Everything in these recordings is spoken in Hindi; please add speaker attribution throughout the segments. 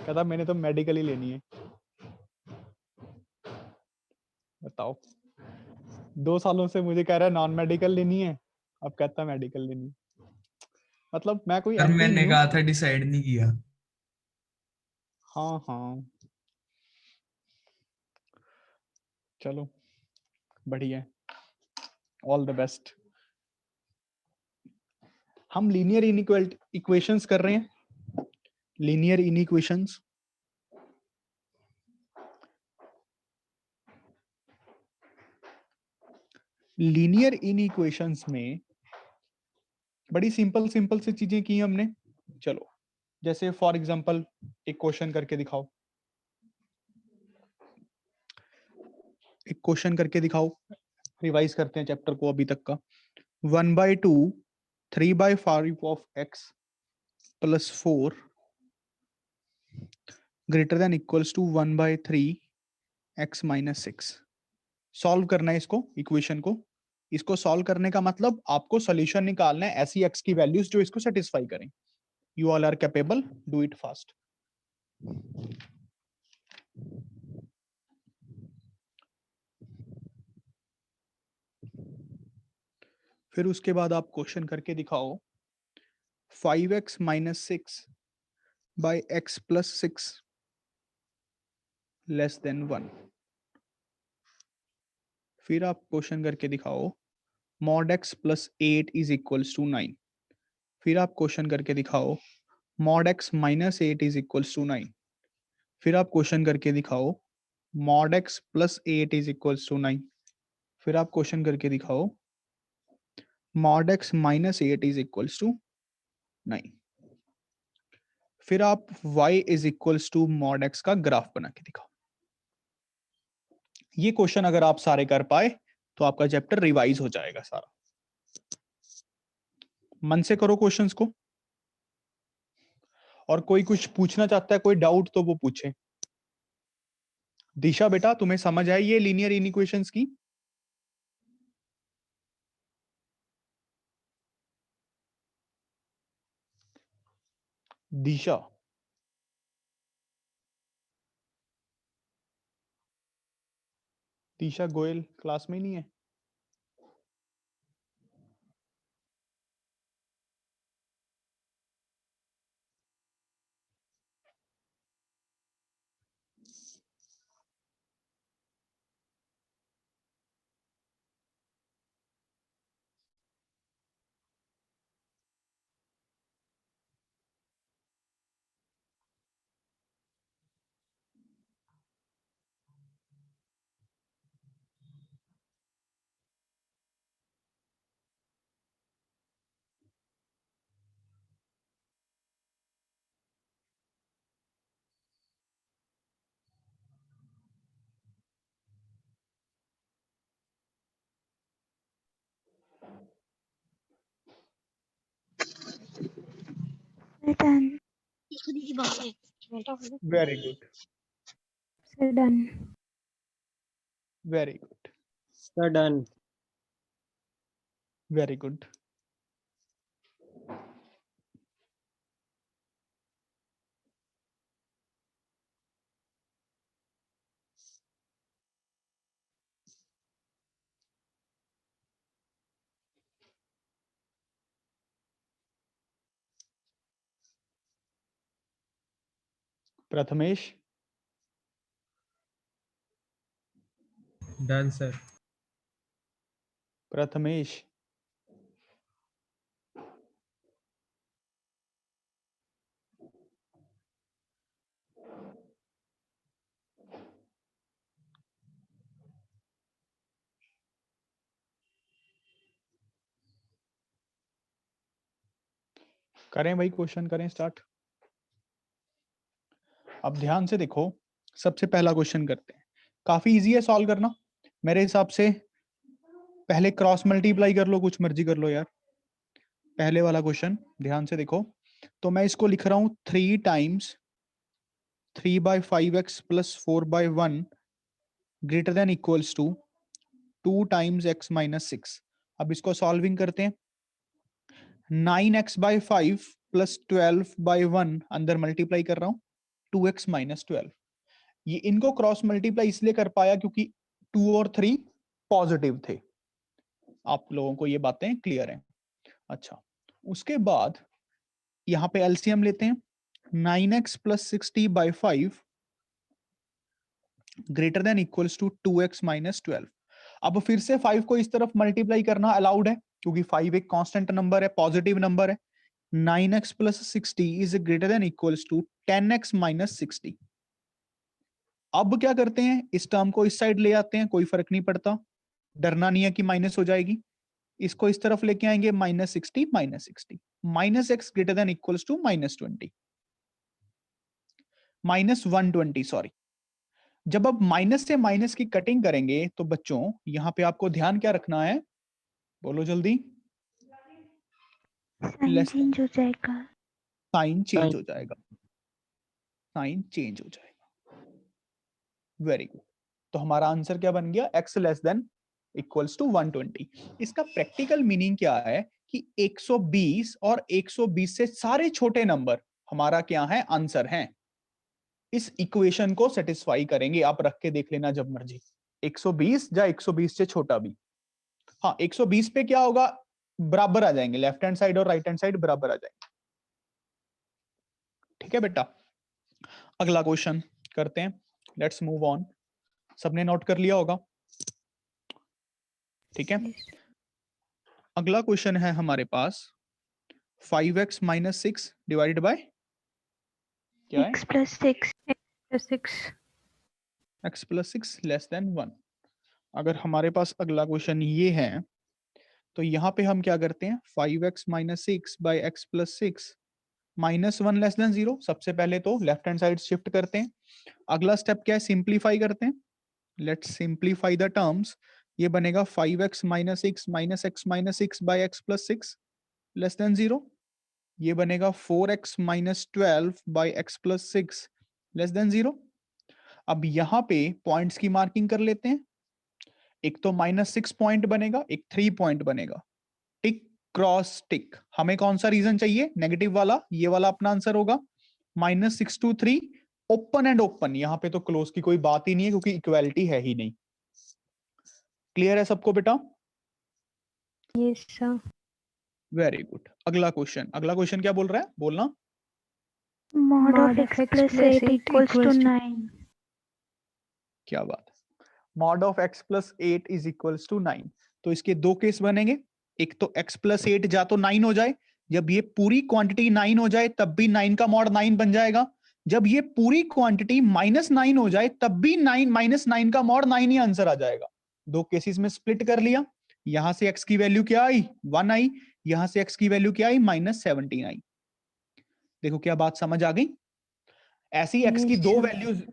Speaker 1: कहता मैंने तो मेडिकल ही लेनी है। बताओ, 2 सालों से मुझे कह रहा है नॉन मेडिकल लेनी है, अब कहता है मेडिकल लेनी है। मतलब मैं कोई
Speaker 2: पर
Speaker 1: एमपी
Speaker 2: मैंने
Speaker 1: नहीं हूँ।
Speaker 2: कहा था डिसाइड नहीं किया।
Speaker 1: हाँ हाँ, चलो बढ़िया है, ऑल द बेस्ट। हम लीनियर इक्वेशंस कर रहे हैं, लीनियर इनइक्वेशंस। लीनियर इनइक्वेशंस में बड़ी सिंपल सिंपल सी चीजें की हमने। चलो, जैसे फॉर एग्जांपल एक क्वेश्चन करके दिखाओ, एक क्वेश्चन करके दिखाओ। रिवाइज करते हैं चैप्टर को अभी तक का। 1/2 3/5 of x plus 4 greater than equals to 1/3 x minus 6। Solve करना है इसको, इक्वेशन को। इसको सॉल्व करने का मतलब आपको सोल्यूशन निकालना है ऐसी x की वैल्यूज जो इसको सेटिस्फाई करें। You all are capable, do it fast. फिर उसके बाद आप क्वेश्चन करके दिखाओ। 5x minus 6 by x plus 6 less than 1। फिर आप क्वेश्चन करके दिखाओ। Mod x plus 8 is equals to 9। फिर आप क्वेश्चन करके दिखाओ। Mod x minus 8 is equals to 9। फिर आप क्वेश्चन करके दिखाओ। Mod x plus 8 is equals to 9। फिर आप क्वेश्चन करके दिखाओ। Mod x minus 8 is equals to 9। फिर आप y is equals to mod x का ग्राफ बना के दिखाओ। ये क्वेश्चन अगर आप सारे कर पाए तो आपका चैप्टर रिवाइज हो जाएगा सारा। मन से करो क्वेश्चंस को, और कोई कुछ पूछना चाहता है, कोई डाउट, तो वो पूछे। दिशा बेटा, तुम्हें समझ आई ये लीनियर इनइक्वेशंस की? दिशा, दिशा गोयल क्लास में नहीं है?
Speaker 3: Done.
Speaker 1: Very good,
Speaker 3: Sir, done.
Speaker 1: Very good,
Speaker 4: Sir, done.
Speaker 1: Very good. Prathamesh,
Speaker 2: done sir.
Speaker 1: Prathamesh, करें भाई, क्वेश्चन करें स्टार्ट। अब ध्यान से देखो, सबसे पहला क्वेश्चन करते हैं। काफी इजी है सॉल्व करना मेरे हिसाब से। पहले क्रॉस मल्टीप्लाई कर लो, कुछ मर्जी कर लो यार। पहले वाला क्वेश्चन ध्यान से देखो, तो मैं इसको लिख रहा हूं 3 times 3/5x plus 4/1 greater than equals to 2 times x minus 6। अब इसको सॉल्विंग करते हैं। 9x/5 प्लस 12/1 अंदर मल्टीप्लाई कर रहा हूं, 2x माइनस 12। ये इनको क्रॉस मल्टीप्लाई इसलिए कर पाया क्योंकि 2 और 3 पॉजिटिव थे। आप लोगों को ये बातें क्लियर हैं? अच्छा, उसके बाद यहां पे एलसीएम लेते हैं। 9x plus 60 by 5 greater than equals to 2x minus 12। अब फिर से 5 को इस तरफ मल्टीप्लाई करना अलाउड है क्योंकि 5 एक कांस्टेंट नंबर है, पॉजिटिव नंबर है। 9x plus 60 is greater than equals to 10x minus 60। अब क्या करते हैं, इस टर्म को इस साइड ले आते हैं, कोई फर्क नहीं पड़ता, डरना नहीं है कि माइनस हो जाएगी। इसको इस तरफ लेके आएंगे, minus 60 minus 60, minus x greater than equals to minus 20, minus 120 sorry. जब अब माइनस से माइनस की कटिंग करेंगे तो बच्चों यहां पे आपको ध्यान क्या रखना है, बोलो जल्दी।
Speaker 3: साइन चेंज हो जाएगा।
Speaker 1: साइन चेंज हो जाएगा, साइन चेंज हो जाएगा। Very good. तो हमारा आंसर क्या बन गया, x less than equals to 120। इसका प्रैक्टिकल मीनिंग क्या है कि 120 और 120 से सारे छोटे नंबर हमारा क्या है, आंसर है। इस इक्वेशन को सेटिस्फाई करेंगे, आप रख के देख लेना जब मर्जी। 120 या 120 से छोटा भी। हाँ, 120 पे क्या होगा, बराबर आ जाएंगे, लेफ्ट हैंड साइड और राइट हैंड साइड बराबर आ जाएंगे। ठीक है बेटा, अगला क्वेश्चन करते हैं। Let's move on. सबने नोट कर लिया होगा? ठीक है, अगला क्वेश्चन है हमारे पास 5x माइनस 6 डिवाइडेड बाय क्या है,
Speaker 3: x plus 6
Speaker 1: x plus 6 less than 1। अगर हमारे पास अगला क्वेश्चन ये है तो यहाँ पे हम क्या करते हैं, 5x minus 6 by x plus 6 minus 1 less than 0। सबसे पहले तो लेफ्ट हैंड साइड शिफ्ट करते हैं। अगला स्टेप क्या है, सिंप्लीफाई करते हैं। Let's simplify the terms. ये बनेगा 5x minus 6 minus x minus 6 by x plus 6 less then 0। ये बनेगा 4x minus 12 by x plus 6 less then 0। अब यहाँ पे पॉइंट्स की मार्किंग कर लेते हैं। एक तो -6 पॉइंट बनेगा, एक 3 पॉइंट बनेगा। टिक क्रॉस टिक। हमें कौन सा रीजन चाहिए, नेगेटिव वाला, ये वाला अपना आंसर होगा। -6 to 3 ओपन एंड ओपन, यहाँ पे तो क्लोज की कोई बात ही नहीं है क्योंकि इक्वालिटी है ही नहीं। क्लियर है सबको बेटा?
Speaker 3: Yes sir.
Speaker 1: Very good. अगला क्वेश्चन क्या बोल रहा है, बोलना।
Speaker 3: Mod of x plus 8 equals to 9।
Speaker 1: क्या बात है, mod of x plus 8 is equals to 9। तो इसके दो केस बनेंगे। एक तो x प्लस 8 जा तो 9 हो जाए, जब ये पूरी क्वांटिटी 9 हो जाए तब भी 9 का मॉड 9 बन जाएगा। जब ये पूरी क्वांटिटी -9 हो जाए तब भी 9 -9 का मॉड 9 ही आंसर आ जाएगा। दो केसेस में स्प्लिट कर लिया। यहां से x की वैल्यू क्या आई, 1 आई। यहां से x की वैल्यू क्या आई, -17 आई। देखो क्या बात समझ आ गई? ऐसी x की दो वैल्यूज,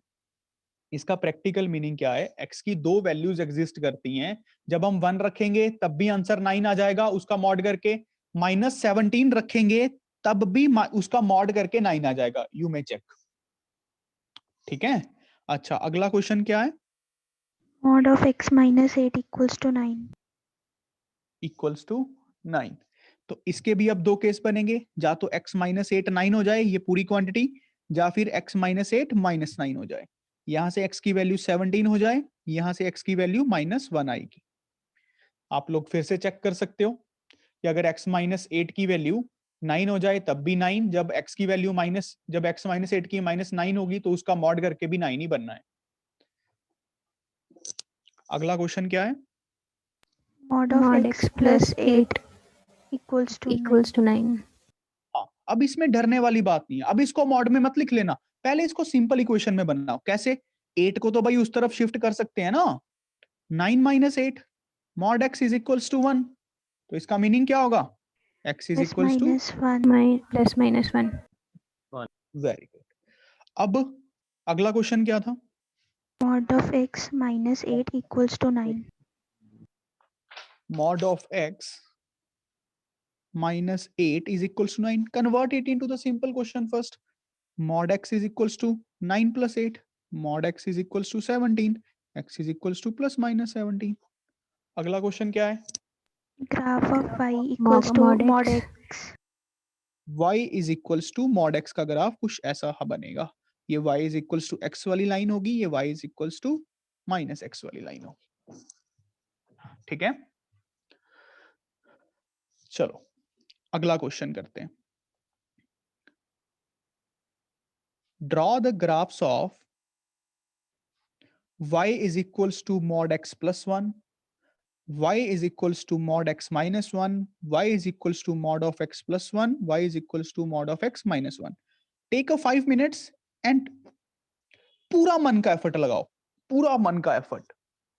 Speaker 1: इसका प्रैक्टिकल मीनिंग क्या है, x की दो वैल्यूज एग्जिस्ट करती हैं। जब हम 1 रखेंगे तब भी आंसर 9 आ जाएगा उसका मॉड करके, -17 रखेंगे तब भी उसका मॉड करके 9 आ जाएगा। You may check. ठीक है, अच्छा अगला क्वेश्चन क्या है,
Speaker 3: mod of x minus 8 equals to 9।
Speaker 1: Equals to 9। तो इसके भी अब दो केस बनेंगे, जा तो x माइनस 8 9 हो जाए ये पूरी क्वांटिटी, या फिर x माइनस 8 -9 हो जाए। यहां से x की वैल्यू 17 हो जाए, यहां से x की वैल्यू -1 आएगी। आप लोग फिर से चेक कर सकते हो कि अगर x माइनस 8 की वैल्यू 9 हो जाए तब भी 9, जब x की वैल्यू जब x माइनस 8 की -9 होगी तो उसका मॉड करके भी 9 ही बनना है। अगला क्वेश्चन क्या है,
Speaker 3: mod of x plus 8 equals to 9।
Speaker 1: हाँ, अब इसमें डरने वाली बात नहीं है। अब इसको मॉड में मत लिख लेना, पहले इसको सिंपल इक्वेशन में बनाओ। कैसे, 8 को तो भाई उस तरफ शिफ्ट कर सकते हैं ना, 9 minus 8 mod x is equals to 1। तो इसका मीनिंग क्या होगा, x is equals to
Speaker 3: plus minus 1।
Speaker 1: Very good. अब अगला क्वेश्चन क्या था,
Speaker 3: mod of x minus 8 equals to 9।
Speaker 1: mod of x minus 8 is equals to 9. Convert it into the simple question first. Mod x is equals to 9 plus 8. Mod x is equals to 17. X is equals to plus minus 17. अगला क्वेश्चन क्या है,
Speaker 3: graph of y equals to mod x।
Speaker 1: y is equals to mod x का ग्राफ कुछ ऐसा बनेगा। ये y is equals to x वाली लाइन होगी, ये y is equals to minus x वाली लाइन होगी। ठीक है, चलो अगला क्वेश्चन करते हैं। Draw the graphs of y is equals to mod x plus 1, y is equals to mod x minus 1, y is equals to mod of x plus 1, y is equals to mod of x minus 1. Take a 5 minutes and पूरा मन का एफर्ट लगाओ, पूरा मन का एफर्ट।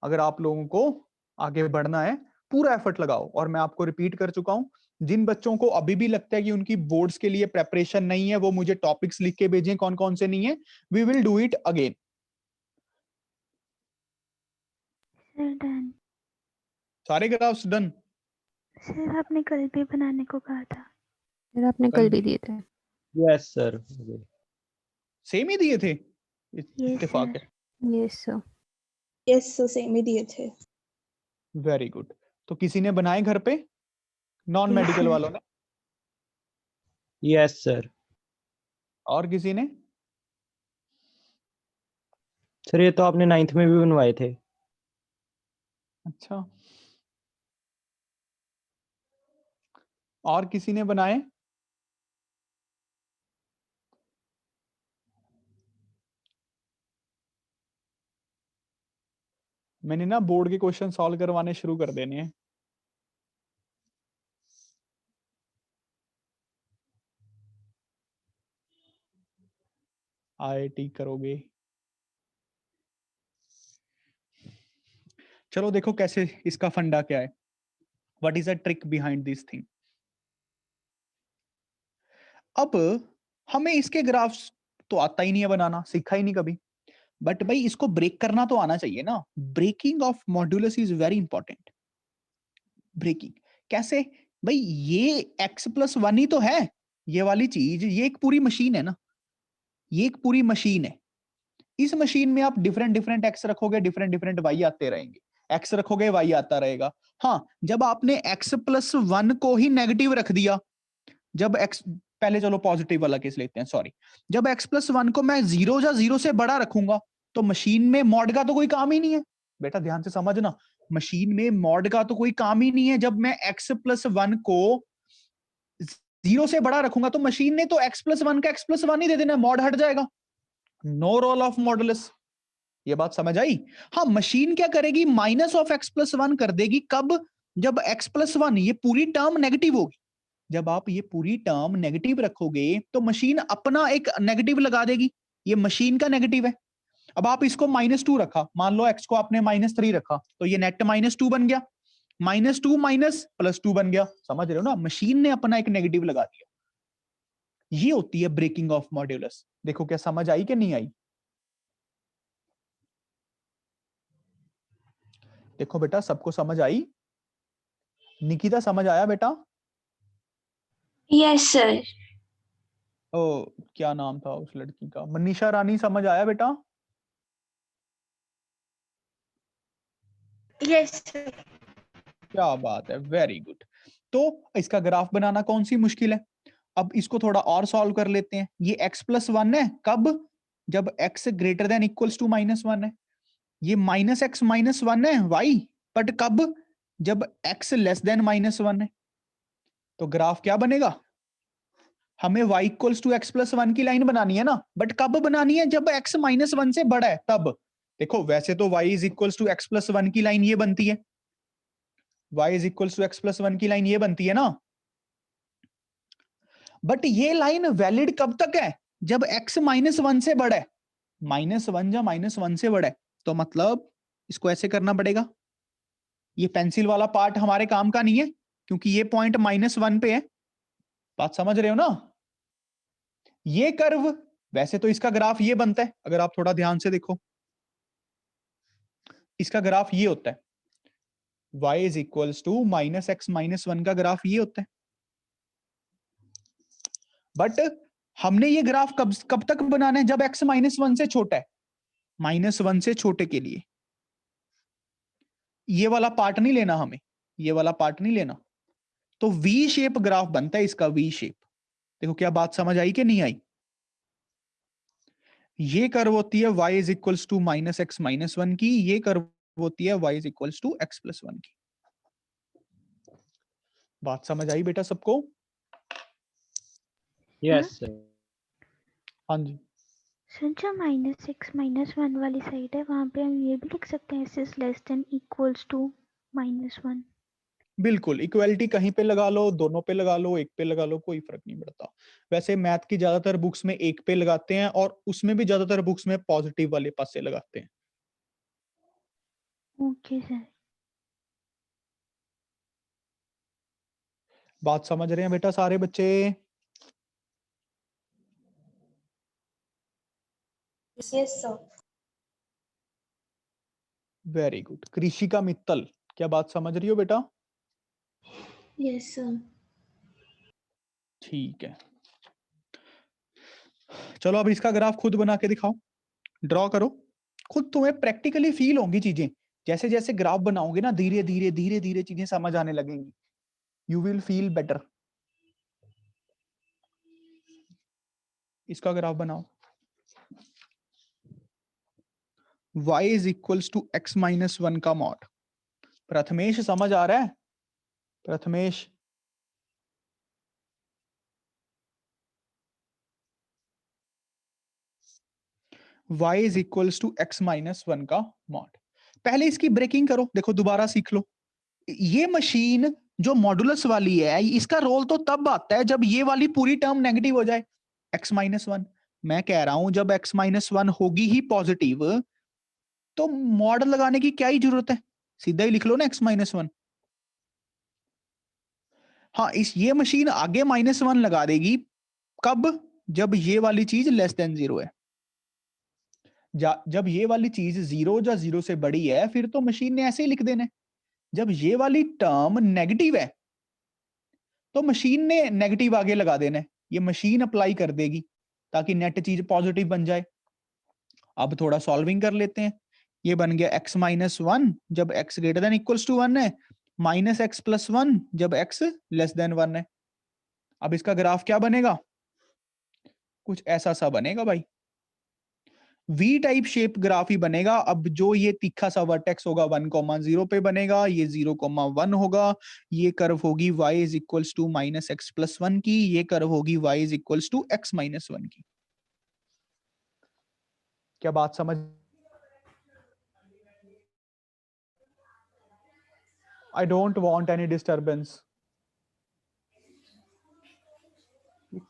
Speaker 1: अगर आप लोगों को आगे बढ़ना है पूरा एफर्ट लगाओ। और मैं आपको रिपीट कर चुका हूं, जिन बच्चों को अभी भी लगता है कि उनकी बोर्ड्स के लिए प्रेपरेशन नहीं है, वो मुझे टॉपिक्स लिख के भेजें कौन कौन से नहीं है। We will do it again.
Speaker 3: Done
Speaker 1: सारे ग्राफ्स डन?
Speaker 3: सर आपने कल भी बनाने को कहा था।
Speaker 2: सर आपने कल भी दिए थे।
Speaker 4: Yes sir.
Speaker 1: सेम ही दिए थे,
Speaker 3: Yes,
Speaker 1: इत्तेफाक
Speaker 3: sir.
Speaker 1: है।
Speaker 2: Yes sir.
Speaker 5: Yes sir, same ही दिए थे।
Speaker 1: Very good. तो किसी ने बनाए घर पे, नॉन
Speaker 3: Yes,
Speaker 1: मेडिकल
Speaker 3: sir.
Speaker 1: वालों ने?
Speaker 4: Yes sir.
Speaker 1: और किसी ने?
Speaker 4: सर ये तो आपने 9th में भी बनवाए थे।
Speaker 1: अच्छा, और किसी ने बनाए? मैंने ना बोर्ड के क्वेश्चन सॉल्व करवाने शुरू कर देने हैं। आईआईटी करोगे? चलो देखो कैसे, इसका फंडा क्या है, what is a trick behind this thing. अब हमें इसके ग्राफ्स तो आता ही नहीं है बनाना, सीखा ही नहीं कभी, बट भाई इसको ब्रेक करना तो आना चाहिए ना। Breaking of modulus is very important. Breaking कैसे भाई, ये x प्लस 1 ही तो है, ये वाली चीज, ये एक पूरी मशीन है ना, ये एक पूरी मशीन है। इस मशीन में आप डिफरेंट डिफरेंट x रखोगे, डिफरेंट डिफरेंट y आते रहेंगे, x रखोगे y आता रहेगा। हाँ, जब आपने x प्लस 1 को ही नेगेटिव रख दिया, जब x, पहले चलो पॉजिटिव वाला केस लेते हैं, सॉरी, जब x प्लस 1 को मैं 0 या 0 से बड़ा रखूंगा तो मशीन में मॉड का तो कोई काम ही नहीं है। बेटा ध्यान से समझना, मशीन में मॉड का तो कोई काम ही नहीं है। जब मैं x प्लस 1 को 0 से बड़ा रखूंगा तो मशीन ने तो x प्लस 1 का x प्लस 1 ही दे देना, मॉड हट जाएगा। नो रोल ऑफ मॉडुलस, ये बात समझ आई? हाँ, मशीन क्या करेगी, माइनस ऑफ x प्लस 1 कर देगी। कब? जब x प्लस 1 ये पूरी टर्म नेगेटिव होगी। जब आप ये पूरी टर्म नेगेटिव रखोगे तो मशीन अपना एक नेगेटिव लगा देगी, ये मशीन का नेगेटिव है। अब आप इसको -2 रखा, मान लो x को आपने -3 रखा, तो ये नेट -2 बन गया, -2 माइनस +2 बन गया। समझ रहे हो ना, मशीन ने अपना एक नेगेटिव लगा दिया। ये होती है ब्रेकिंग ऑफ मॉड्यूलस। देखो क्या समझ आई कि नहीं आई? देखो बेटा, सबको समझ आई? निकिता समझ आया बेटा?
Speaker 5: Yes sir.
Speaker 1: ओ, क्या नाम था उस लड़की का, मनीषा रानी, समझ आया बेटा?
Speaker 5: Yes sir.
Speaker 1: क्या बात है, वेरी गुड। तो इसका ग्राफ बनाना कौन सी मुश्किल है। अब इसको थोड़ा और सॉल्व कर लेते हैं। ये x प्लस 1 है, कब? जब x greater than equals to -1 है। ये -x माइनस 1 है y, बट कब? जब x लेस देन -1 है। तो ग्राफ क्या बनेगा? हमें y equals to x plus 1 की लाइन बनानी है ना, बट कब बनानी है? जब x -1 से बड़ा है तब। देखो वैसे तो y is equals to x plus 1 की लाइन ये बनती है, y is equals to x plus 1 की लाइन ये बनती है ना, बट ये लाइन वैलिड कब तक है? जब x -1 से बड़ा है। -1 या -1 से बड़ा है, तो मतलब इसको ऐसे करना पड़ेगा। ये पेंसिल वाला पार्ट हमारे काम का नहीं है, क्योंकि ये पॉइंट -1 पे है। बात समझ रहे हो ना? ये कर्व, वैसे तो इसका ग्राफ ये बनता है, अगर आप थोड़ा ध्यान से देखो, इसका ग्राफ ये होता है, y is equals to -x -1 का ग्राफ ये होता है। बट हमने ये ग्राफ कब तक बनाना है? जब x -1 से छोटा है, -1 से छोटे के लिए। ये वाला पार्ट नहीं लेना हमें, ये वाला पार्ट नहीं लेना। तो वी शेप ग्राफ बनता है इसका, वी शेप। देखो क्या बात समझ आई कि नहीं आई? ये कर्व होती है y is equals to minus x minus one की, ये कर्व होती है y is equals to x plus one की। बात समझ आई बेटा सबको?
Speaker 4: Yes sir.
Speaker 1: हाँ जी,
Speaker 3: सर जो -x-1 वाली साइड है वहाँ पे हम ये भी लिख सकते हैं s is less than equals to -1।
Speaker 1: बिल्कुल इक्वालिटी कहीं पे लगा लो, दोनों पे लगा लो, एक पे लगा लो, कोई फर्क नहीं पड़ता। वैसे मैथ की ज्यादातर बुक्स में एक पे लगाते हैं और उसमें भी ज्यादातर बुक्स में पॉजिटिव वाले पासे लगाते हैं।
Speaker 3: Okay sir.
Speaker 1: बात समझ रहे हैं बेटा सारे बच्चे?
Speaker 5: Yes sir.
Speaker 1: Very good. Krishika Mittal, क्या बात समझ रही हो बेटा?
Speaker 5: Yes sir.
Speaker 1: ठीक है, चलो अब इसका ग्राफ खुद बना के दिखाओ, ड्रॉ करो। खुद तुम्हें प्रैक्टिकली फील होंगी चीजें, जैसे जैसे ग्राफ बनाओगे ना धीरे धीरे धीरे धीरे चीजें समझ आने लगेंगी। You will feel better. इसका ग्राफ बनाओ। y is equals to x minus one का मॉड। प्रथमेश समझ आ रहा है? Prathamesh y is equals to x minus one का मॉड। पहले इसकी ब्रेकिंग करो, देखो दोबारा सीख लो। ये मशीन जो मॉडुलस वाली है, इसका रोल तो तब आता है जब ये वाली पूरी टर्म नेगेटिव हो जाए, x माइनस वन। मैं कह रहा हूं जब x माइनस वन होगी ही पॉजिटिव, तो मॉड लगाने की क्या ही जरूरत है, सीधा ही लिख लो ना x माइनस वन। हाँ, ये मशीन आगे -1 लगा देगी कब? जब ये वाली चीज लेस देन 0 है। जब ये वाली चीज 0 या 0 से बड़ी है फिर तो मशीन ने ऐसे ही लिख देना है। जब ये वाली टर्म नेगेटिव है तो मशीन ने नेगेटिव आगे लगा देना है, ये मशीन अप्लाई कर देगी ताकि नेट चीज पॉजिटिव बन जाए। अब थोड़ा सॉल्विंग कर लेते हैं। ये बन गया x माइनस वन जब x greater than equals to 1 है, माइनस एक्स प्लस वन जब x लेस देन 1 है। अब इसका ग्राफ क्या बनेगा? कुछ ऐसा सा बनेगा भाई, वी टाइप शेप ग्राफ ही बनेगा। अब जो ये तीखा सा वर्टेक्स होगा 1,0 पे बनेगा, ये 0,1 होगा। ये कर्व होगी y is equals to minus x plus one की, ये कर्व होगी y is equals to x minus one की। क्या बात समझ? I don't want any disturbance.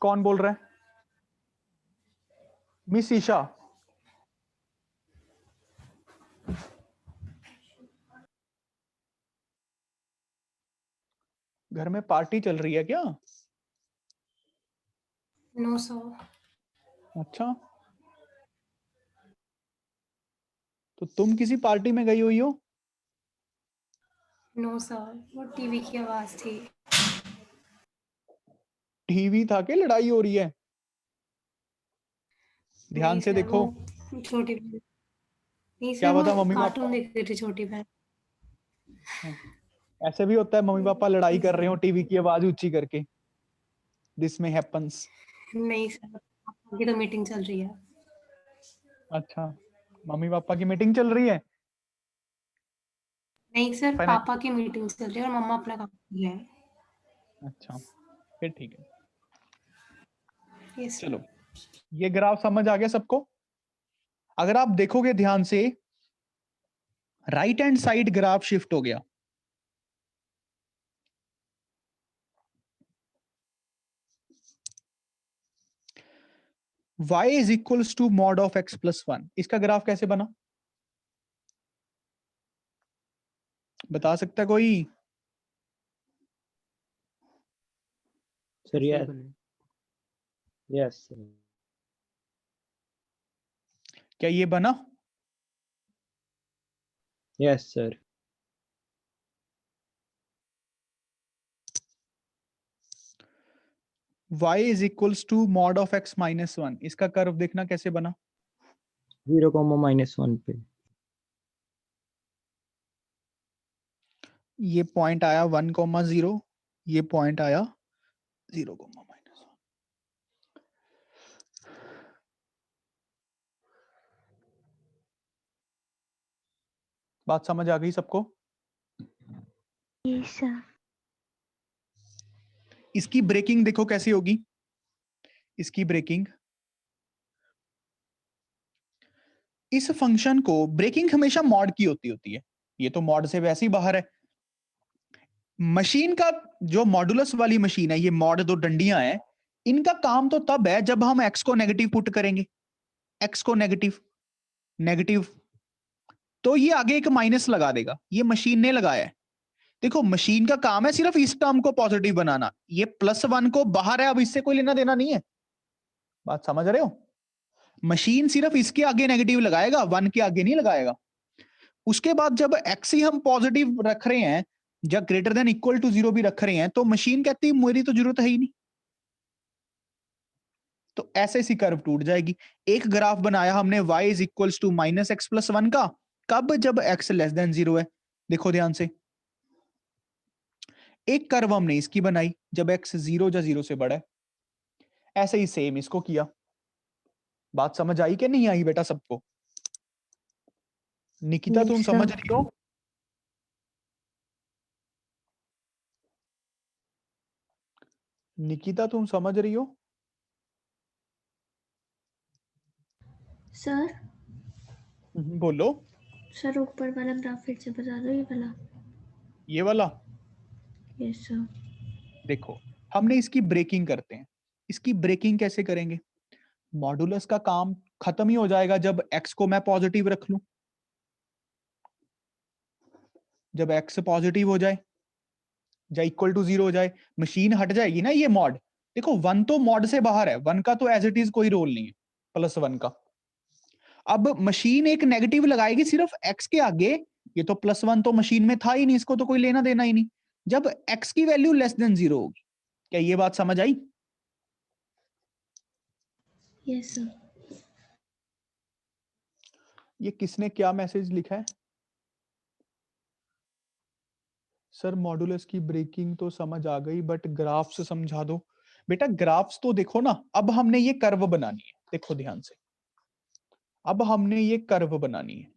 Speaker 1: कौन बोल रहा है? मिस ईशा। घर में पार्टी चल रही है क्या?
Speaker 6: No sir.
Speaker 1: अच्छा, तो तुम किसी पार्टी में गई हुई हो?
Speaker 6: नो सर, वो टीवी की आवाज थी।
Speaker 1: टीवी था के लड़ाई हो रही है? ध्यान
Speaker 6: नहीं
Speaker 1: से
Speaker 6: सर,
Speaker 1: देखो।
Speaker 6: वो छोटी बहन। नहीं
Speaker 1: क्या
Speaker 6: सर,
Speaker 1: पता
Speaker 6: वो
Speaker 1: मम्मी
Speaker 6: कार्टून
Speaker 1: पापा,
Speaker 6: देख रही थी छोटी बहन।
Speaker 1: ऐसे भी होता है मम्मी पापा लड़ाई कर रहे हो टीवी की आवाज ऊंची करके। दिस में हैपेंस।
Speaker 6: नहीं सर, पापा की तो मीटिंग चल रही है।
Speaker 1: अच्छा, मम्मी पापा की मीटिंग चल रही है?
Speaker 6: नहीं सर,
Speaker 1: फाइनेंस।
Speaker 6: पापा की मीटिंग चल रही है और मम्मा अपना काम कर रही है।
Speaker 1: अच्छा, फिर ठीक है।
Speaker 6: Yes sir.
Speaker 1: चलो, ये ग्राफ समझ आ गया सबको? अगर आप देखोगे ध्यान से, right hand side graph shift हो गया। y is equals to mod of x plus one. इसका ग्राफ कैसे बना, बता सकता है कोई?
Speaker 4: Sir yes. Yes sir.
Speaker 1: क्या ये बना?
Speaker 4: Yes sir.
Speaker 1: y is equals to mod of x minus one. इसका कर्व देखना कैसे बना?
Speaker 4: 0,-1 पे।
Speaker 1: ये पॉइंट आया 1,0, ये पॉइंट आया 0,-1। बात समझ आ गई सबको?
Speaker 3: Yes sir.
Speaker 1: इसकी ब्रेकिंग देखो कैसी होगी। इसकी ब्रेकिंग, इस फंक्शन को ब्रेकिंग हमेशा मॉड की होती है। ये तो मॉड से वैसे ही बाहर है। मशीन का जो मॉडुलस वाली मशीन है, ये मॉड दो डंडियां हैं, इनका काम तो तब है जब हम एक्स को नेगेटिव पुट करेंगे। एक्स को नेगेटिव नेगेटिव, तो ये आगे एक माइनस लगा देगा। ये मशीन ने लगाया है। देखो मशीन का काम है सिर्फ इस टर्म को पॉजिटिव बनाना। ये +1 को बाहर है, अब इससे कोई लेना देना नहीं है। बात समझ रहे हो? मशीन सिर्फ इसके आगे नेगेटिव लगाएगा, 1 के आगे नहीं लगाएगा। उसके बाद जब एक्स ही हम पॉजिटिव रख रहे हैं, जब ग्रेटर देन इक्वल टू 0 भी रख रहे हैं, तो मशीन कहती है मेरी तो जरूरत है ही नहीं। तो ऐसे सी कर्व टूट जाएगी। एक ग्राफ बनाया हमने y is equals to -x+1 का, कब? जब x लेस देन 0 है। देखो ध्यान से, एक कर्व हमने इसकी बनाई जब x 0 या 0 से बड़ा है। ऐसे ही सेम इसको किया। बात समझ आई कि नहीं आई बेटा सबको? निकिता
Speaker 2: Yes,
Speaker 1: तुम
Speaker 2: sir.
Speaker 1: समझ रही हो? निकिता तुम समझ रही हो?
Speaker 5: सर
Speaker 1: बोलो।
Speaker 5: सर ऊपर वाला ग्राफ फिर से बता दो, ये वाला।
Speaker 1: ये वाला
Speaker 5: यस सर।
Speaker 1: देखो, हमने इसकी ब्रेकिंग करते हैं। इसकी ब्रेकिंग कैसे करेंगे? मॉडुलस का काम खत्म ही हो जाएगा जब x को मैं पॉजिटिव रख लूं। जब x पॉजिटिव हो जाए या इक्वल टू 0 हो जाए, मशीन हट जाएगी ना ये मॉड। देखो 1 तो मॉड से बाहर है, 1 का तो एज इट इज कोई रोल नहीं है, +1 का। अब मशीन एक नेगेटिव लगाएगी सिर्फ x के आगे। ये तो +1 तो मशीन में था ही नहीं, इसको तो कोई लेना देना ही नहीं। जब x की वैल्यू लेस देन 0 होगी। क्या ये बात समझ आई?
Speaker 5: Yes sir.
Speaker 1: ये किसने क्या मैसेज लिखा है? सर मॉडुलस की ब्रेकिंग तो समझ आ गई, बट ग्राफ्स समझा दो। बेटा ग्राफ्स तो देखो ना, अब हमने ये कर्व बनानी है। देखो ध्यान से, अब हमने ये कर्व बनानी है।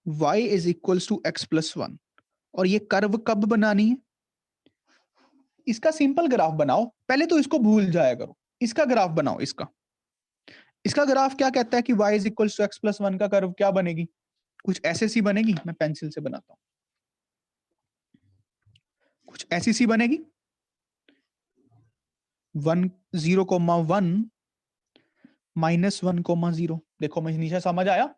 Speaker 1: y is equals to x+1, और ये कर्व कब बनानी है? इसका सिंपल ग्राफ बनाओ। पहले तो इसको भूल जाया करो। इसका ग्राफ बनाओ। इसका ग्राफ क्या कहता है कि y is equals to x+1 का कर्व क्या बनेगी? कुछ ऐसे सी बनेगी। मैं पेंसिल से बनाता हूं। कुछ ऐसी सी बनेगी। 1 0,1 -1,0। देखो मनीषा समझ आया?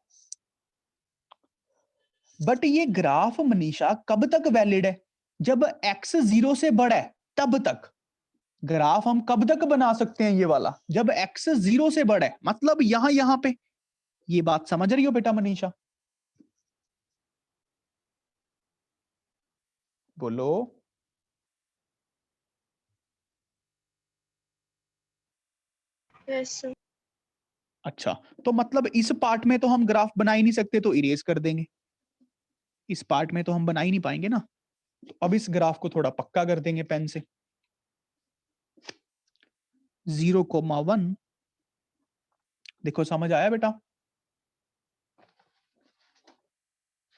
Speaker 1: बट ये ग्राफ मनीषा कब तक वैलिड है? जब x 0 से बड़ा है तब तक। ग्राफ हम कब तक बना सकते हैं ये वाला? जब x 0 से बड़ा है, मतलब यहां पे। ये बात समझ रही हो बेटा मनीषा? बोलो।
Speaker 5: Yes sir.
Speaker 1: अच्छा, तो मतलब इस पार्ट में तो हम ग्राफ बना ही नहीं सकते, तो इरेज कर देंगे। इस पार्ट में तो हम बना ही नहीं पाएंगे ना। तो अब इस ग्राफ को थोड़ा पक्का कर देंगे पेन से। 0,1। देखो समझ आया बेटा?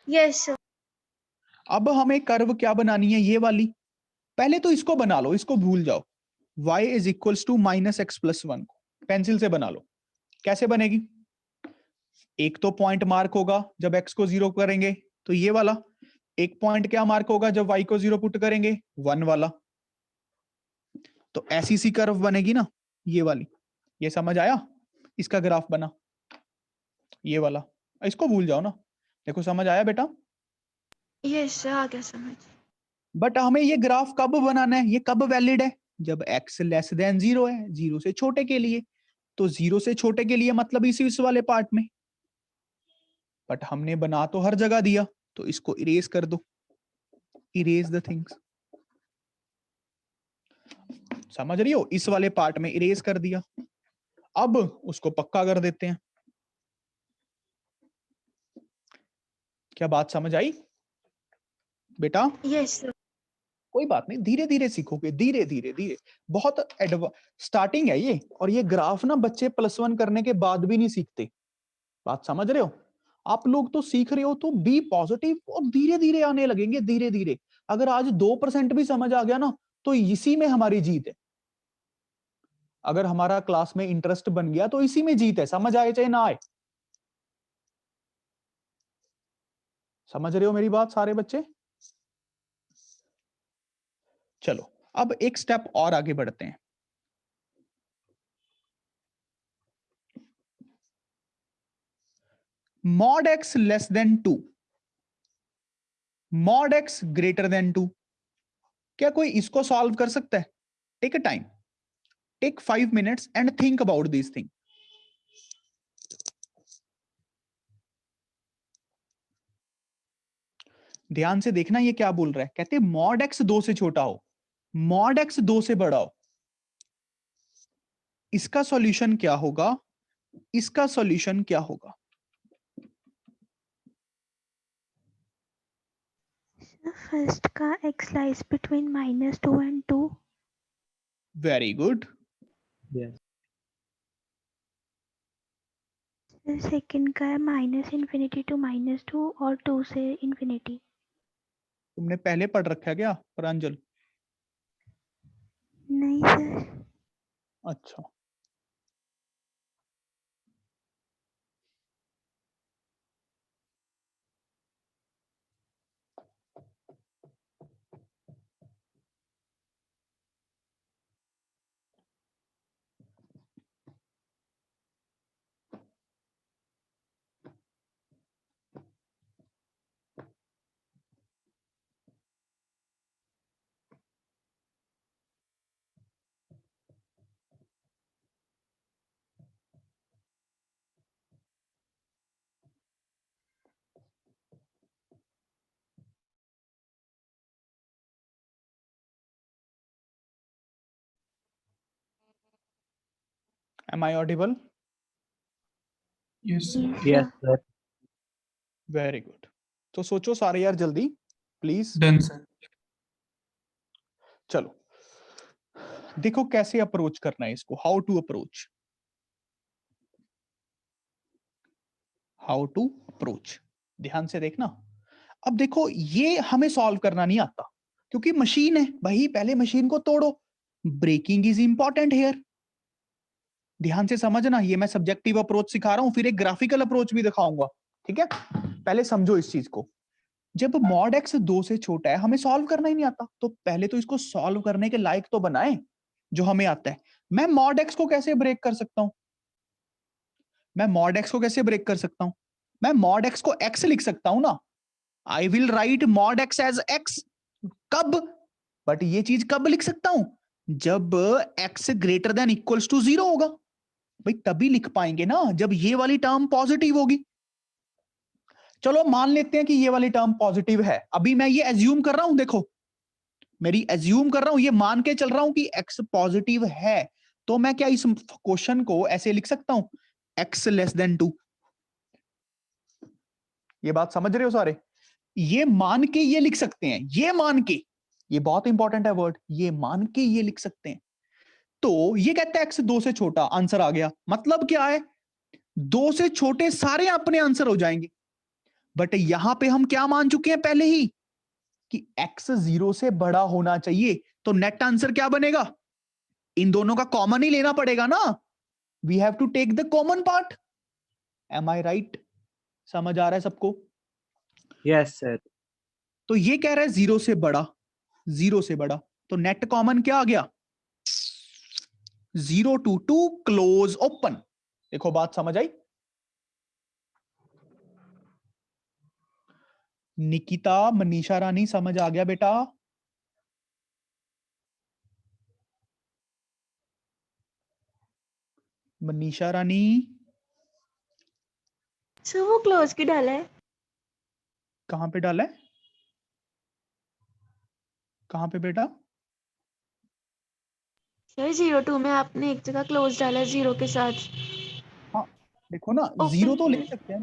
Speaker 5: Yes sir.
Speaker 1: अब हमें कर्व क्या बनानी है? ये वाली। पहले तो इसको बना लो, इसको भूल जाओ। y is equals to -x+1 को पेंसिल से बना लो। कैसे बनेगी? एक तो पॉइंट मार्क होगा जब x को 0 करेंगे, तो ये वाला। एक पॉइंट क्या मार्क होगा जब y को 0 पुट करेंगे? 1 वाला। तो ऐसी सी कर्व बनेगी ना, ये वाली। ये समझ आया? इसका ग्राफ बना ये वाला। इसको भूल जाओ ना। देखो समझ आया बेटा?
Speaker 5: यस सर, आ गया समझ।
Speaker 1: बट हमें ये ग्राफ कब बनाना है? ये कब वैलिड है? जब x लेस देन 0 है, 0 से छोटे के लिए। तो 0 से छोटे के लिए मतलब इस वाले पार्ट में। बट हमने बना तो हर जगह दिया, तो इसको इरेज कर दो। Erase the things. समझ रही हो? इस वाले पार्ट में इरेज कर दिया। अब उसको पक्का कर देते हैं। क्या बात समझ आई बेटा?
Speaker 5: Yes sir.
Speaker 1: कोई बात नहीं, धीरे धीरे सीखोगे। धीरे धीरे बहुत स्टार्टिंग है ये। और ये ग्राफ ना बच्चे +1 करने के बाद भी नहीं सीखते। बात समझ रहे हो? आप लोग तो सीख रहे हो तो बी पॉजिटिव और धीरे धीरे आने लगेंगे, धीरे धीरे। अगर आज 2% भी समझ आ गया ना तो इसी में हमारी जीत है। अगर हमारा क्लास में इंटरेस्ट बन गया तो इसी में जीत है, समझ आए चाहे ना आए। समझ रहे हो मेरी बात सारे बच्चे? चलो अब एक स्टेप और आगे बढ़ते हैं। mod x less than 2, mod x greater than 2, क्या कोई इसको सॉल्व कर सकता है? Take a time, take 5 minutes and think about this thing. ध्यान से देखना ये क्या बोल रहा है। कहते हैं mod x 2 से छोटा हो, mod x 2 से बड़ा हो। इसका सॉल्यूशन क्या होगा? इसका सॉल्यूशन क्या होगा?
Speaker 3: फर्स्ट का x lies between -2 and 2।
Speaker 1: Very good.
Speaker 4: Yes.
Speaker 3: Second का है -∞ to -2 और 2 से इंफिनिटी।
Speaker 1: तुमने पहले पढ़ रखा है क्या प्रांजल?
Speaker 3: नहीं सर।
Speaker 1: अच्छा, am I audible?
Speaker 6: Yes.
Speaker 4: Yes, sir.
Speaker 1: Very good. तो सोचो सारे यार जल्दी प्लीज।
Speaker 6: Done, sir.
Speaker 1: चलो देखो कैसे अप्रोच करना है इसको। How to approach, how to approach, ध्यान से देखना। अब देखो ये हमें सॉल्व करना नहीं आता क्योंकि मशीन है भाई, पहले मशीन को तोड़ो। Breaking is important here. ध्यान से समझना, ये मैं सब्जेक्टिव अप्रोच सिखा रहा हूं, फिर एक ग्राफिकल अप्रोच भी दिखाऊंगा, ठीक है? पहले समझो इस चीज को। जब mod x 2 से छोटा है, हमें सॉल्व करना ही नहीं आता, तो पहले तो इसको सॉल्व करने के लायक तो बनाए जो हमें आता है। मैं mod x को कैसे ब्रेक कर सकता हूं? मैं mod x को कैसे ब्रेक कर सकता हूं? मैं mod x को x लिख सकता हूं ना। I will write mod x as x। कब? बट ये चीज कब लिख सकता हूं? जब x greater than equals to 0 होगा भाई, तभी लिख पाएंगे ना जब ये वाली टर्म पॉजिटिव होगी। चलो मान लेते हैं कि ये वाली टर्म पॉजिटिव है। अभी मैं ये एज्यूम कर रहा हूं, देखो मेरी एज्यूम कर रहा हूं, ये मान के चल रहा हूं कि x पॉजिटिव है। तो मैं क्या इस क्वेश्चन को ऐसे लिख सकता हूं, x लेस देन 2। ये बात समझ रहे हो सारे? ये मान के ये लिख सकते हैं, ये मान के, ये बहुत इंपॉर्टेंट है वर्ड, ये मान के ये लिख सकते हैं। तो ये कहता है x 2 से छोटा, आंसर आ गया। मतलब क्या है? 2 से छोटे सारे अपने आंसर हो जाएंगे। बट यहां पे हम क्या मान चुके हैं पहले ही कि x 0 से बड़ा होना चाहिए। तो नेट आंसर क्या बनेगा? इन दोनों का कॉमन ही लेना पड़ेगा ना। We have to take the common part. Am I right? समझ आ रहा है सबको?
Speaker 4: Yes, sir.
Speaker 1: तो ये कह रहा है 0 से बड़ा, 0 से बड़ा, तो नेट कॉमन क्या आ गया? 0 to 2 क्लोज ओपन। देखो बात समझ आई? निकिता, मनीषा रानी समझ आ गया बेटा? मनीषा रानी
Speaker 5: सर वो क्लोज की डाला है।
Speaker 1: कहां पे डाला है? कहां पे बेटा?
Speaker 5: सर 0 2 में आपने एक जगह क्लोज डाला है 0 के साथ।
Speaker 1: हाँ देखो ना,
Speaker 5: Open
Speaker 1: 0 तो ले
Speaker 5: है।
Speaker 1: सकते हैं।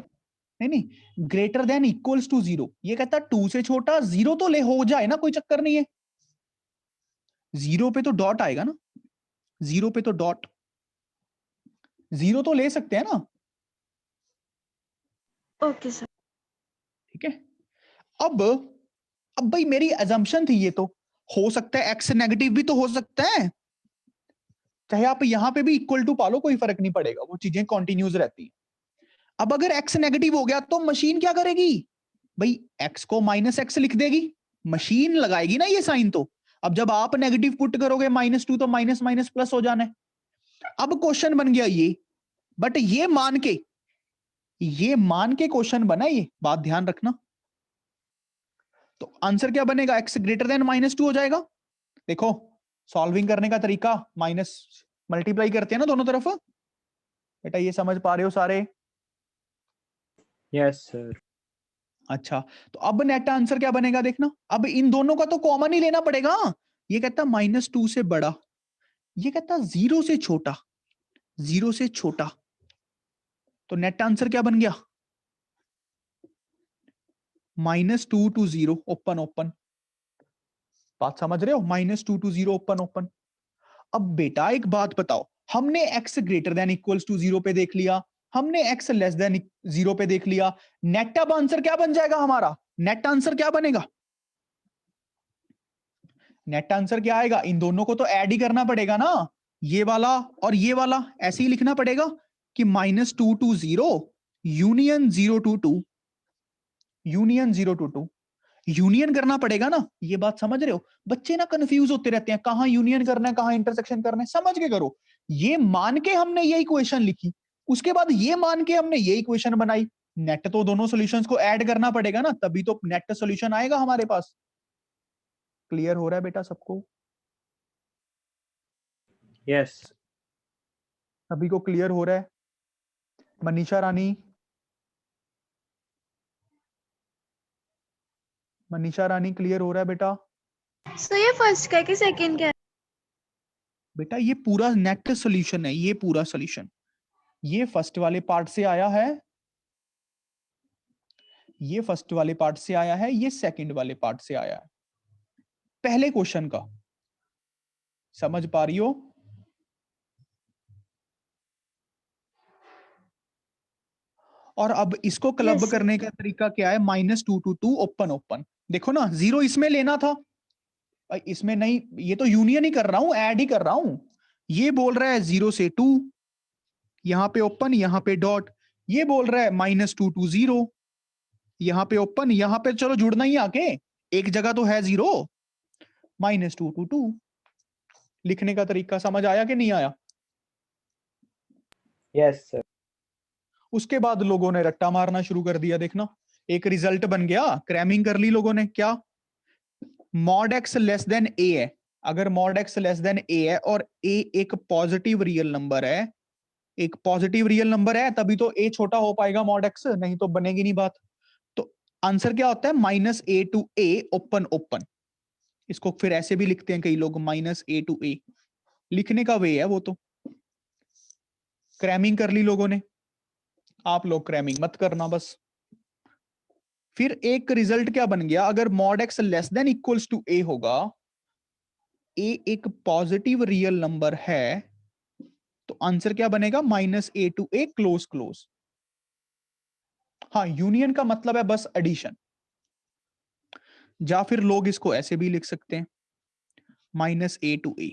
Speaker 1: नहीं नहीं, ग्रेटर देन इक्वल्स टू 0, ये कहता है 2 से छोटा, 0 तो ले हो जाए ना, कोई चक्कर नहीं है। 0 पे तो डॉट आएगा ना, 0 पे तो डॉट, 0 तो ले सकते हैं ना।
Speaker 5: Okay sir.
Speaker 1: ठीक है। अब भाई मेरी अजम्पशन थी, ये तो हो सकता है एक्स नेगेटिव भी तो हो सकता है, चाहे आप यहां पे भी इक्वल टू पालो कोई फर्क नहीं पड़ेगा, वो चीजें कॉन्टिन्यूस रहती हैं। अब अगर एक्स नेगेटिव हो गया तो मशीन क्या करेगी भाई, एक्स को माइनस एक्स लिख देगी, मशीन लगाएगी ना ये साइन। तो अब जब आप नेगेटिव पुट करोगे -2 तो माइनस माइनस प्लस हो जाना है। अब क्वेश्चन बन गया ये, बट ये मान के क्वेश्चन बना, ये बात ध्यान रखना। तो आंसर क्या बनेगा, एक्स ग्रेटर देन -2 हो जाएगा। देखो सॉल्विंग करने का तरीका, माइनस मल्टीप्लाई करते हैं ना दोनों तरफ। बेटा ये समझ पा रहे हो सारे?
Speaker 4: Yes, sir.
Speaker 1: अच्छा, तो अब नेट आंसर क्या बनेगा देखना। अब इन दोनों का तो कॉमन ही लेना पड़ेगा। ये कहता -2 से बड़ा, ये कहता 0 से छोटा, 0 से छोटा। तो नेट आंसर क्या बन गया, -2 to 0 ओपन ओपन। बात समझ रहे हो, -2 to 0 ओपन ओपन। अब बेटा एक बात बताओ, हमने x greater than equals to 0 पे देख लिया, हमने x लेस देन 0 पे देख लिया, नेट अब आंसर क्या बन जाएगा हमारा, नेट आंसर क्या बनेगा, नेट आंसर क्या आएगा, इन दोनों को तो ऐड ही करना पड़ेगा ना, ये वाला और ये वाला ऐसे ही लिखना पड़ेगा कि -2 to 0 union 0 to 2, union 0 to 2, union करना पड़ेगा ना। ये बात समझ रहे हो, बच्चे ना कंफ्यूज होते रहते हैं, कहां यूनियन करना है कहां इंटरसेक्शन करना है, समझ के करो। ये मान के हमने ये इक्वेशन लिखी, उसके बाद ये मान के हमने ये इक्वेशन बनाई, नेट तो दोनों सॉल्यूशंस को ऐड करना पड़ेगा ना, तभी तो नेट सॉल्यूशन आएगा हमारे पास। क्लियर हो रहा है बेटा सबको?
Speaker 4: Yes.
Speaker 1: सभी को क्लियर हो रहा है? मनीषा रानी, मनीषा रानी क्लियर हो रहा है बेटा?
Speaker 5: सर ये फर्स्ट का है कि सेकंड का है?
Speaker 1: बेटा ये पूरा नेट सॉल्यूशन है, ये पूरा सॉल्यूशन, ये फर्स्ट वाले पार्ट से आया है, ये फर्स्ट वाले पार्ट से आया है, ये सेकंड वाले पार्ट से आया है, पहले क्वेश्चन का। समझ पा रही हो? और अब इसको क्लब
Speaker 5: Yes, sir.
Speaker 1: करने का तरीका क्या है, -2 to 2 ओपन ओपन। देखो ना 0 इसमें लेना था, इसमें नहीं, ये तो यूनियन ही कर रहा हूं, ऐड ही कर रहा हूं। ये बोल रहा है 0 से 2, यहां पे ओपन यहां पे डॉट, ये बोल रहा है -2 to 0, यहां पे ओपन यहां पे, चलो जुड़ना ही आके, एक जगह तो है 0, -2 to 2। लिखने का तरीका समझ आया कि नहीं आया?
Speaker 4: Yes, sir.
Speaker 1: उसके बाद लोगों ने रट्टा मारना शुरू कर दिया, देखना एक रिजल्ट बन गया, क्रैमिंग कर ली लोगों ने। क्या, मॉड एक्स लेस देन ए है, अगर मॉड एक्स लेस देन ए है और ए एक पॉजिटिव रियल नंबर है, एक पॉजिटिव रियल नंबर है, तभी तो ए छोटा हो पाएगा मॉड एक्स, नहीं तो बनेगी नहीं बात। तो आंसर क्या होता है, -a to a open open. इसको फिर ऐसे भी लिखते हैं कई लोग, -a to a, लिखने का वे है वो। तो क्रैमिंग कर ली लोगों ने, आप लोग क्रैमिंग मत करना बस। फिर एक रिजल्ट क्या बन गया, अगर mod X less than equals to A होगा, ए एक पॉजिटिव रियल नंबर है, तो आंसर क्या बनेगा, -a to a close close. हाँ, यूनियन का मतलब है बस एडिशन, या फिर लोग इसको ऐसे भी लिख सकते हैं, -a to a।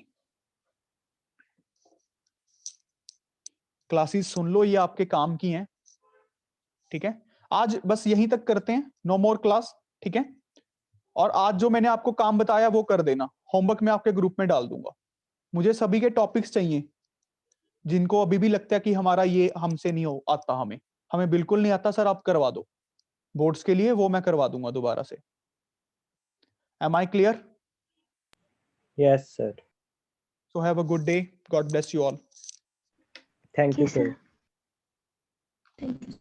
Speaker 1: क्लासेस सुन लो, ये आपके काम की हैं, ठीक है। आज बस यहीं तक करते हैं, नो मोर क्लास, ठीक है। और आज जो मैंने आपको काम बताया वो कर देना, होमवर्क में आपके ग्रुप में डाल दूंगा। मुझे सभी के टॉपिक्स चाहिए, जिनको अभी भी लगता है कि हमारा ये हमसे नहीं हो आता, हमें बिल्कुल नहीं आता सर, आप करवा दो बोर्ड्स के लिए, वो मैं करवा दूंगा दोबारा से। Am I clear?
Speaker 4: Yes, sir.
Speaker 1: So have a good day, God bless you all.
Speaker 4: Thank you,
Speaker 3: Okay, sir.
Speaker 4: sir.
Speaker 5: Thank you.